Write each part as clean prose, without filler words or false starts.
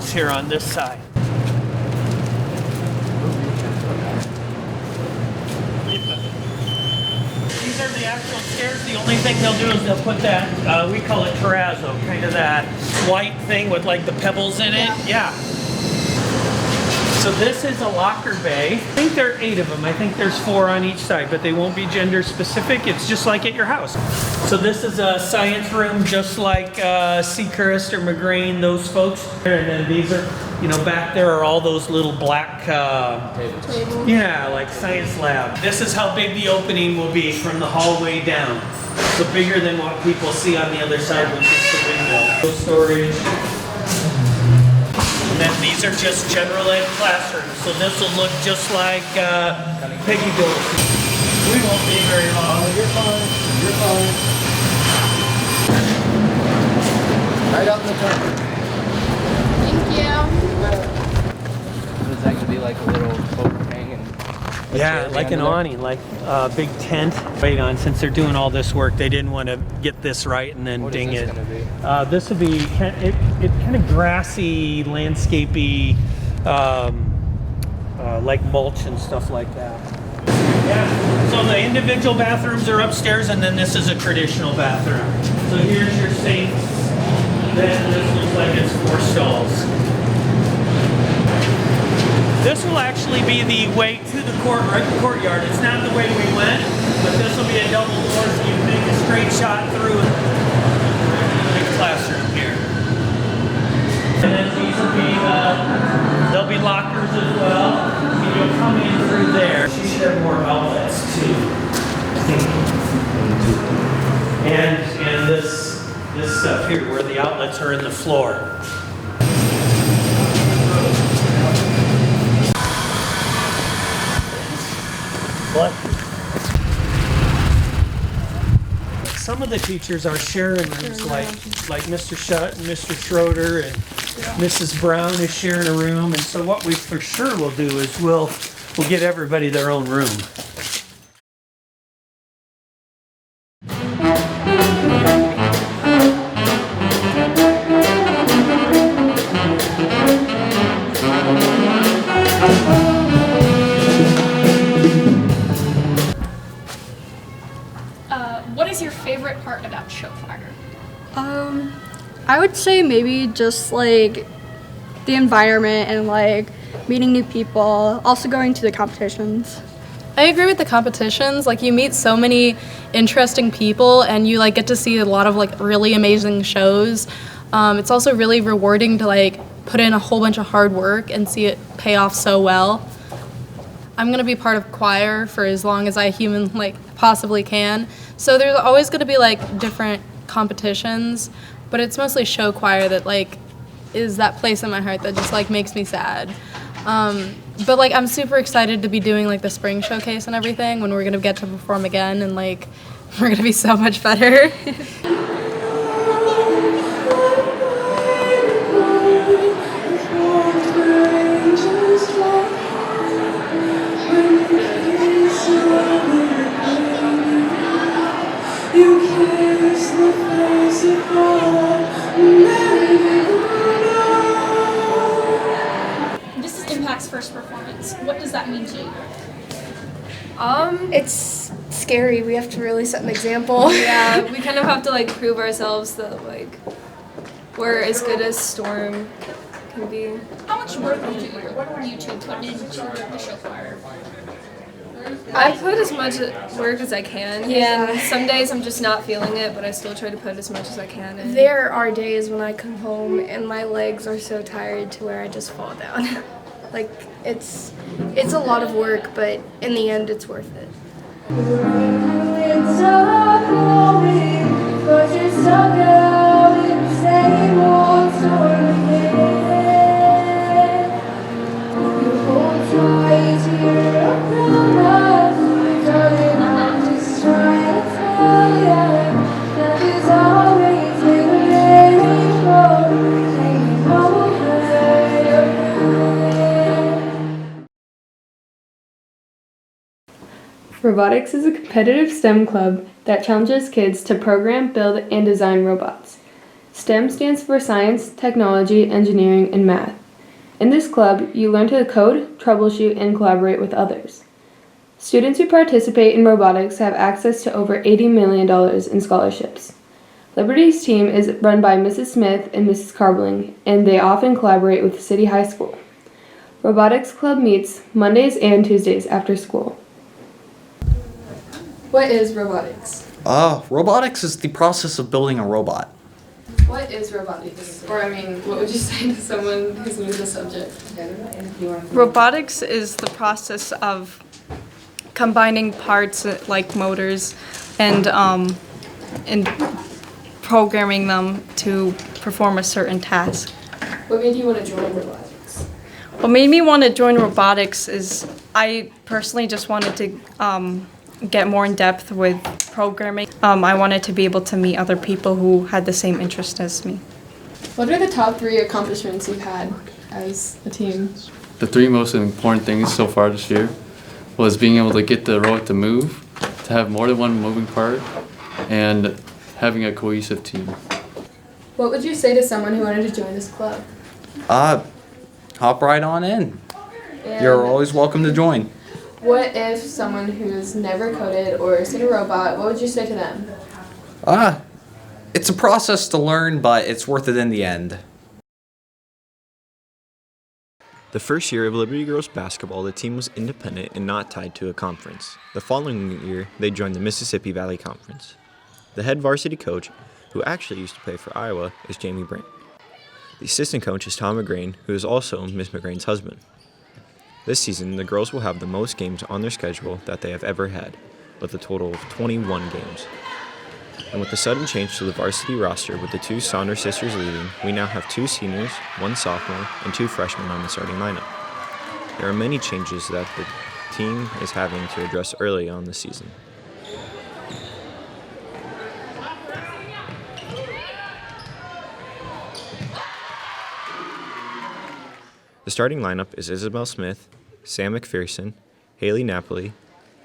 bathrooms here on this side. These are the actual stairs. The only thing they'll do is they'll put that, we call it terrazzo, kind of that white thing with like the pebbles in it. Yeah. So this is a locker bay. I think there are 8 of them. I think there's 4 on each side, but they won't be gender specific. It's just like at your house. So this is a science room, just like Seacrest or McGrain, those folks. And then these are, you know, back there are all those little black, Tables. yeah, like science lab. This is how big the opening will be from the hallway down. So bigger than what people see on the other side, which is the window. No storage. And then these are just general ed classrooms. So this will look just like Peggy Bill. We won't be very long. You're fine. You're fine. Right out in the front. Thank you. Is that going to be like a little overhang? And Yeah, like an awning, like a big tent. Wait on, since they're doing all this work, they didn't want to get this right and then what ding is it. this going to be? This would be it kind of grassy, landscapey, like mulch and stuff like that. Yeah. So the individual bathrooms are upstairs, and then this is a traditional bathroom. So here's your sinks. Then this looks like it's 4 stalls. This will actually be the way to the courtyard. It's not the way we went, but this will be a double door, so you can make a straight shot through the classroom here. And then these will be, there'll be lockers as well. And you'll come in through there. You should have more outlets too. And this stuff here, where the outlets are in the floor. What? Some of the teachers are sharing rooms, like Mr. Shutt and Mr. Schroeder and Mrs. Brown is sharing a room. And so what we for sure will do is we'll get everybody their own room. What is your favorite part about Showfire? I would say maybe just like the environment and like meeting new people, also going to the competitions. I agree with the competitions. Like, you meet so many interesting people and you like get to see a lot of like really amazing shows. It's also really rewarding to like put in a whole bunch of hard work and see it pay off so well. I'm gonna be part of choir for as long as I possibly can. So there's always gonna be like different competitions, but it's mostly show choir that like is that place in my heart that just like makes me sad. But like I'm super excited to be doing like the spring showcase and everything when we're gonna get to perform again, and like we're gonna be so much better. This is Impact's first performance. What does that mean to you? It's scary. We have to really set an example. Yeah, we kind of have to like prove ourselves that like we're as good as Storm can be. How much work do you two put into the Showfire? I put as much work as I can. Yeah. And some days I'm just not feeling it, but I still try to put as much as I can in. There are days when I come home and my legs are so tired to where I just fall down. Like it's a lot of work, but in the end it's worth it. Robotics is a competitive STEM club that challenges kids to program, build, and design robots. STEM stands for science, technology, engineering, and math. In this club, you learn to code, troubleshoot, and collaborate with others. Students who participate in robotics have access to over $80 million in scholarships. Liberty's team is run by Mrs. Smith and Mrs. Carbling, and they often collaborate with City High School. Robotics Club meets Mondays and Tuesdays after school. What is robotics? Robotics is the process of building a robot. What is robotics? Or I mean, what would you say to someone who's new to the subject? Robotics is the process of combining parts like motors and programming them to perform a certain task. What made you want to join robotics? What made me want to join robotics is I personally just wanted to get more in depth with programming. I wanted to be able to meet other people who had the same interest as me. What are the top 3 accomplishments you've had as a team? The 3 most important things so far this year was being able to get the robot to move, to have more than one moving part, and having a cohesive team. What would you say to someone who wanted to join this club? Hop right on in. And You're always welcome to join. what if someone who's never coded or seen a robot, what would you say to them? It's a process to learn, but it's worth it in the end. The first year of Liberty Girls basketball, the team was independent and not tied to a conference. The following year, they joined the Mississippi Valley Conference. The head varsity coach, who actually used to play for Iowa, is Jamie Brandt. The assistant coach is Tom McGrain, who is also Miss McGrain's husband. This season, the girls will have the most games on their schedule that they have ever had, with a total of 21 games. And with the sudden change to the varsity roster with the 2 Saunders sisters leaving, we now have 2 seniors, 1 sophomore, and 2 freshmen on the starting lineup. There are many changes that the team is having to address early on this season. The starting lineup is Isabel Smith, Sam McPherson, Haley Napoli,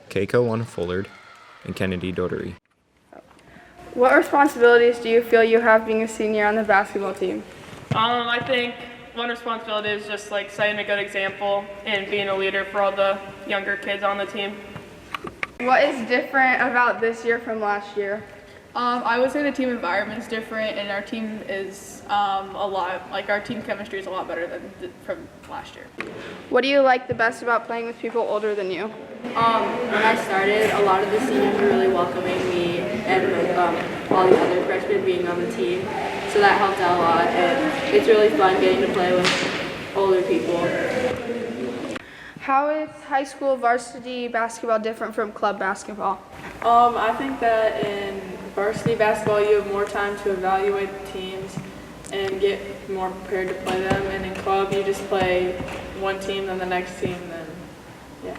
Keiko Wanafollard, and Kennedy Dotery. What responsibilities do you feel you have being a senior on the basketball team? I think one responsibility is just like setting a good example and being a leader for all the younger kids on the team. What is different about this year from last year? I would say the team environment is different, and our team is our team chemistry is a lot better than from last year. What do you like the best about playing with people older than you? When I started, a lot of the seniors were really welcoming me and all the other freshmen being on the team, so that helped out a lot, and it's really fun getting to play with older people. How is high school varsity basketball different from club basketball? I think that in varsity basketball you have more time to evaluate the teams and get more prepared to play them, and in club you just play one team then the next team, then yeah.